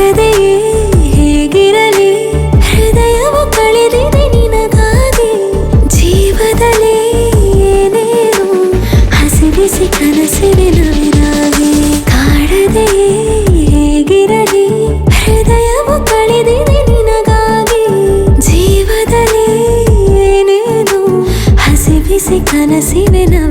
ಕಾಡದೆಯೇ ಹೇಗಿರಲಿ ಹೃದಯವು ಕಳೆದಿದೆ ನಿನಗಾಗಿ ಜೀವದಲ್ಲಿ ಏನೇನು ಹಸಿಬಿಸಿ ಕನಸಿವೆ ನವಿರಾಗಿ ಕಾಡದೆಯೇ ಹೇಗಿರಲಿ ಹೃದಯವು ಕಳೆದಿದೆ ನಿನಗಾಗಿ ಜೀವದಲ್ಲಿ ಏನೇನು ಹಸಿಬಿಸಿ ಕನಸಿವೆ ನವಿರಾಗಿ